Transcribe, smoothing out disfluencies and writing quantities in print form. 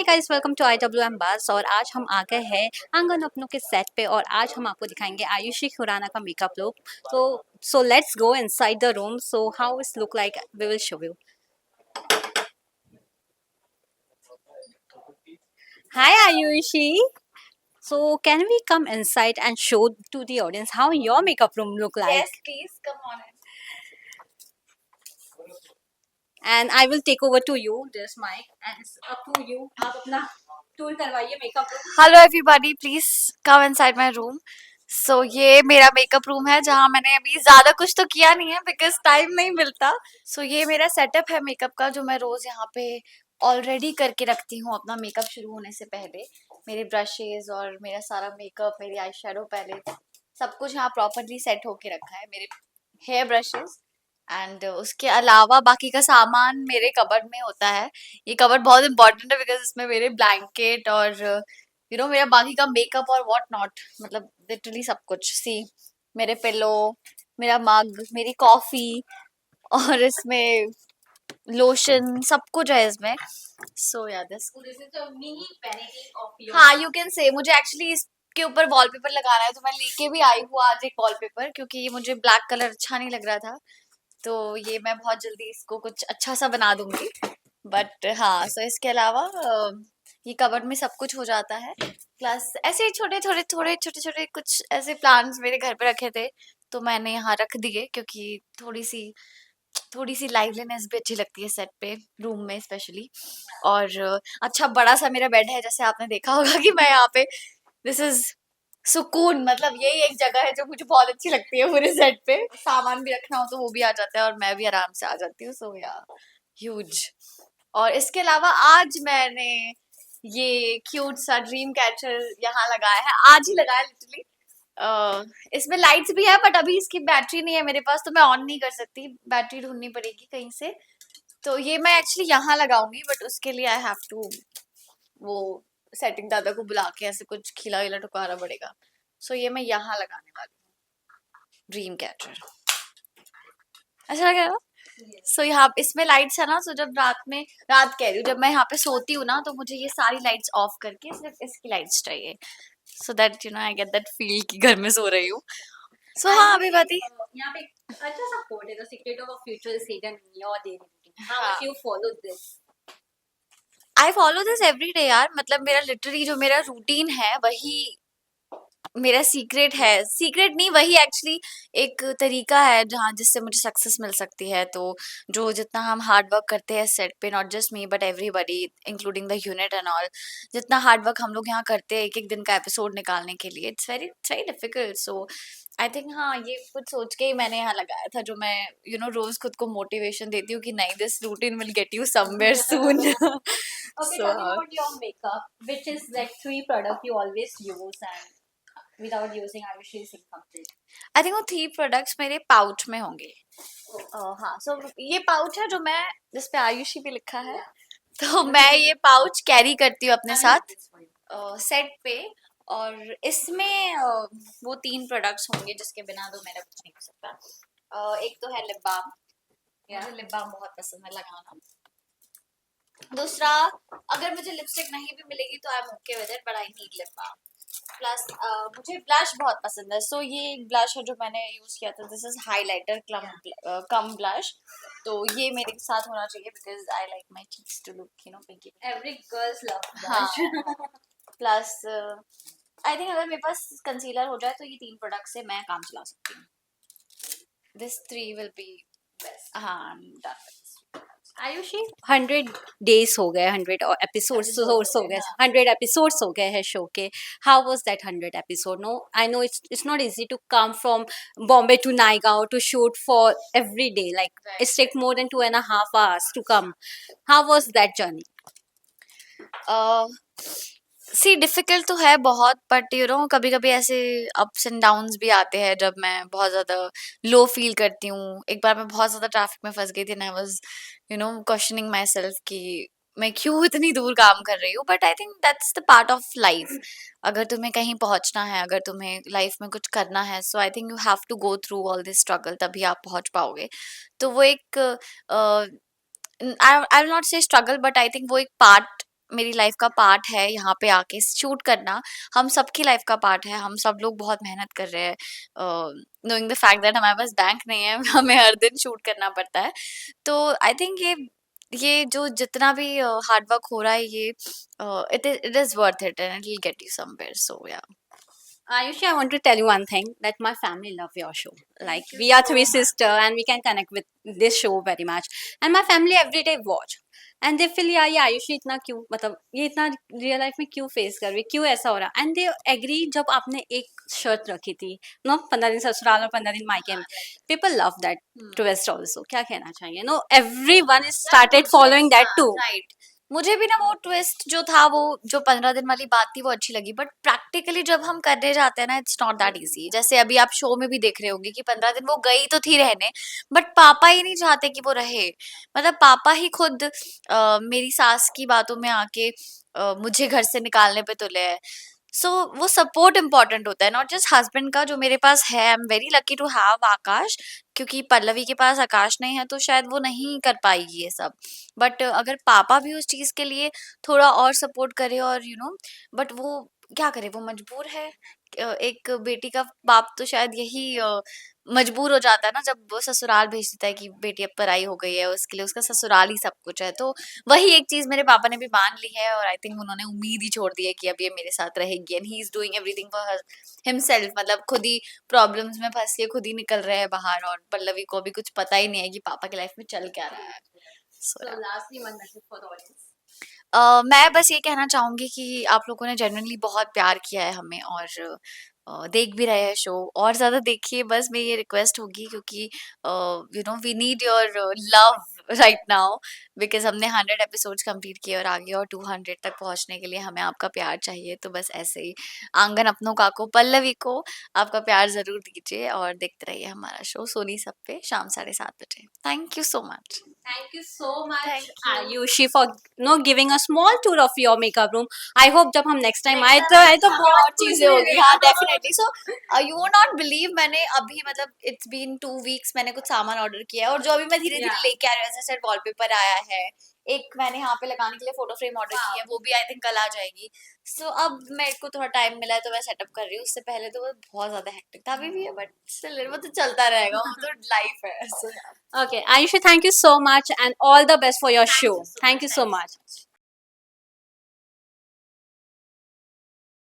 Hi guys, welcome to IWM Buzz. और आज हम आ गए हैं आंगन अपनों के सेट पे और आज हम आपको दिखाएंगे आयुषी खुराना का मेकअप लुक। तो let's go inside the room. So how it's look like we will show you. Hi Ayushi, so can we come inside and show to the audience how your makeup room look like? Yes, please come on in. And I will take over to you this mic and it's up to you. आप अपना tour करवाइए makeup room. Hello everybody, please come inside my room. So ये मेरा makeup room है जहाँ मैंने अभी ज़्यादा कुछ तो किया नहीं है बिकॉज टाइम नहीं मिलता. So ये मेरा सेटअप है मेकअप का जो मैं रोज़ यहाँ पे ऑलरेडी करके रखती हूँ अपना मेकअप शुरू होने से पहले. मेरे ब्रशेज और मेरा सारा मेकअप, मेरी आई शेडो पैलेट, सब कुछ यहाँ प्रॉपरली सेट होके रखा है. मेरे हेयर ब्रशेज एंड उसके अलावा बाकी का सामान मेरे कबर्ड में होता है. ये कबर्ड बहुत इंपॉर्टेंट है बिकॉज इसमें मेरे ब्लैंकेट और मेरा बाकी का मेकअप और व्हाट नॉट, मतलब लिटरली सब कुछ. सी मेरे पिलो, मेरा मग, मेरी कॉफी और इसमें लोशन, सब कुछ है इसमें. सो या this So this is the mini vanity of your. हाँ यू कैन से. मुझे एक्चुअली इसके ऊपर वॉलपेपर लगाना है तो मैं लेके भी आई हूँ आज एक वॉलपेपर क्योंकि ये मुझे ब्लैक कलर अच्छा नहीं लग रहा था. तो ये मैं बहुत जल्दी इसको कुछ अच्छा सा बना दूंगी. बट हाँ, सो इसके अलावा ये कबर्ड में सब कुछ हो जाता है. प्लस ऐसे ही छोटे छोटे कुछ ऐसे प्लांट्स मेरे घर पे रखे थे तो मैंने यहाँ रख दिए क्योंकि थोड़ी सी लाइवलीनेस भी अच्छी लगती है सेट पे, रूम में स्पेशली. और अच्छा बड़ा सा मेरा बेड है जैसे आपने देखा होगा कि मैं यहाँ पे, दिस इज सुकून. मतलब यही एक जगह है जो मुझे बहुत अच्छी लगती है पूरे सेट पे. सामान भी रखना हो तो वो भी आ जाता है और मैं भी आराम से आ जाती हूँ. सो या ह्यूज. और इसके अलावा आज मैंने ये क्यूट सा ड्रीम कैचर यहाँ लगाया है, आज ही लगाया लिटरली. इसमें लाइट्स भी है बट अभी इसकी बैटरी नहीं है मेरे पास तो मैं ऑन नहीं कर सकती, बैटरी ढूंढनी पड़ेगी कहीं से. तो ये मैं एक्चुअली यहाँ लगाऊंगी बट उसके लिए आई हैव टू वो सेटिंग दादा को बुला के ऐसे कुछ खिला विला ठुकाना पड़ेगा. सो ये मैं यहाँ लगाने वाली हूँ ड्रीम कैचर. अच्छा लग रहा है. सो यहाँ इसमें लाइट्स है ना, सो जब रात कह रही हूँ, जब मैं यहाँ पे सोती हूँ ना तो मुझे ये सारी लाइट्स ऑफ करके सिर्फ इसकी लाइट्स चाहिए so that I get that feel कि घर में सो रही हूँ. सो हाँ अभी बात ही. यहाँ पे अच्छा सा कोट है, the secret of a future is hidden in your daily routine. How हाँ. Much you follow this? I follow this every day यार. मतलब मेरा लिटरली जो मेरा रूटीन है वही मेरा सीक्रेट है. सीक्रेट नहीं, वही एक्चुअली एक तरीका है जहाँ जिससे मुझे सक्सेस मिल सकती है. तो जो जितना हम हार्ड वर्क करते हैं सेट पे, not just me but everybody including the unit and all, जितना हार्ड वर्क हम लोग यहाँ करते हैं एक एक दिन का एपिसोड निकालने के लिए, it's very difficult. So I think हाँ ये कुछ सोच के ही मैंने यहाँ लगाया था जो मैं रोज खुद को मोटिवेशन देती हूँ कि नहीं, this routine will get you somewhere soon. Okay, so talking about your makeup, which is like 3 products you always use and without using Ayushi is incomplete. I think वो 3 प्रोडक्ट्स मेरे पाउच में होंगे. हाँ, सो ये पाउच है जो मैं, जिस पे आयुषी भी लिखा है. तो मैं ये पाउच कैरी करती हूँ अपने साथ सेट पे. और इसमें वो 3 प्रोडक्ट्स होंगे जिसके बिना तो मेरा कुछ नहीं हो सकता. एक तो है लिप बाम. मुझे लिप बाम बहुत पसंद है लगाना. दूसरा, अगर मुझे लिपस्टिक नहीं भी मिलेगी तो I am okay with it but I need lip balm. Plus मुझे ब्लश बहुत पसंद है. सो ये एक ब्लश है जो मैंने यूज किया था, this is highlighter cum blush. तो ये मेरे साथ होना चाहिए because I like my cheeks to look pinky. Every girls love हाँ. blush. प्लस आई थिंक अगर मेरे पास कंसीलर हो जाए तो ये 3 प्रोडक्ट से मैं काम चला सकती हूँ. This 3 will be best. हाँ, डन. आयुषी 100 days हो गए, 100 episodes हो गए, 100 episodes हो गए हैं शो के. How was that 100 episode? No, I know it's not easy to come from Bombay to Naigaon to shoot for every day. Like it's take more than 2.5 hours to come. How was that journey? See difficult तो है बहुत but कभी कभी ऐसे ups and downs भी आते हैं जब मैं बहुत ज़्यादा लो फील करती हूँ. एक बार मैं बहुत ज़्यादा ट्रैफिक में फंस गई थी and I was questioning my self कि मैं क्यों इतनी दूर काम कर रही हूँ. But I think that's the part of life. अगर तुम्हें कहीं पहुँचना है, अगर तुम्हें लाइफ में कुछ करना है, so I think you have to go through all this struggle, तभी आप पहुँच पाओगे. तो वो एक I will not say struggle but I think वो एक पार्ट मेरी लाइफ का पार्ट है यहाँ पे आके शूट करना। हम सबकी लाइफ का पार्ट है, हम सब लोग बहुत मेहनत कर रहे हैं, नोइंग द फैक्ट दैट हमारे पास बैंक नहीं है, हमें हर दिन शूट करना पड़ता है। तो आई थिंक ये जो जितना भी हार्ड वर्क हो रहा है, ये it is worth it and it will get you somewhere. So yeah. Ayushi, I want to tell you one thing that my family love your show. Like Thank you we are so three much. sister and we can connect with this show very much. And my family every day watch. And they feel yeah ये आयुषी इतना क्यों मतलब ये इतना real life में क्यों face कर रही है, क्यों ऐसा हो रहा है, एंड दे एग्री जब आपने एक शर्त रखी थी नो 15 दिन ससुराल और 15 दिन मायके में, people love that twist also, क्या कहना चाहिए, no everyone is started following that too. Right, मुझे भी ना वो ट्विस्ट जो था, वो जो 15 दिन वाली बात थी, वो अच्छी लगी, बट प्रैक्टिकली जब हम करने जाते हैं ना, इट्स नॉट दैट इजी। जैसे अभी आप शो में भी देख रहे होंगे कि 15 दिन वो गई तो थी रहने, बट पापा ही नहीं चाहते कि वो रहे। मतलब पापा ही खुद मेरी सास की बातों में आके मुझे घर से निकालने पे तुले हैं। सो वो सपोर्ट इम्पोर्टेंट होता है, नॉट जस्ट हस्बैंड का जो मेरे पास है। I am very lucky to have Akash, क्योंकि पल्लवी के पास आकाश नहीं है तो शायद वो नहीं कर पाएगी ये सब। बट अगर पापा भी उस चीज के लिए थोड़ा और सपोर्ट करे, और बट वो क्या करे, वो मजबूर है। एक बेटी का बाप तो शायद यही मजबूर हो जाता है ना, जब वो ससुराल भेज देता है कि बेटी अब पराई हो गई है, उसके लिए उसका ससुराल ही सब कुछ है। तो वही एक चीज मेरे पापा ने भी मान ली है, और आई थिंक उन्होंने उम्मीद ही छोड़ दी है कि अब ये मेरे साथ रहेगी, and he is doing everything for himself. मतलब खुद ही प्रॉब्लम्स में फंस के खुद ही निकल रहे हैं बाहर, और पल्लवी को अभी कुछ पता ही नहीं है कि पापा की लाइफ में चल क्या रहा है। So, So yeah. lastly one message for the audience. मैं बस ये कहना चाहूंगी कि आप लोगों ने जेन्युइनली बहुत प्यार किया है हमें, और देख भी रहे हैं शो, और ज्यादा देखिए, बस मेरी ये रिक्वेस्ट होगी, क्योंकि we need your love right now, because हमने 100 एपिसोड्स कंप्लीट किए, और आगे और 200 तक पहुंचने के लिए हमें आपका प्यार चाहिए। तो बस ऐसे ही आंगन अपनों का को, पल्लवी को आपका प्यार जरूर दीजिए, और देखते रहिए हमारा शो सोनी सब पे शाम 7:30 बजे। Thank you so much. Thank you so much, Thank you. Ayushi, for giving a small tour of your makeup room. I hope जब हम next time आए तो और बहुत चीजें होगी, हाँ definitely. So you would not believe, मैंने अभी मतलब इट्स बीन 2 वीक्स, मैंने कुछ सामान ऑर्डर किया है, और जो अभी मैं धीरे धीरे Yeah. लेके आ रही हूँ, जैसे वॉलपेपर आया है, एक मैंने यहाँ पे लगाने के लिए फोटो फ्रेम ऑर्डर की है, वो भी आई थिंक कल आ जाएगी। सो अब मेरे को थोड़ा टाइम मिला है तो मैं सेटअप कर रही हूँ। उससे पहले तो वो बहुत ज्यादा हेक्टिक था, अभी भी है, बट स्टिल वो तो चलता रहेगा, वो तो लाइफ है। So, Okay, Ayushi, thank you so much and all the best for your show. so Thank much. you so Thank you so much. much.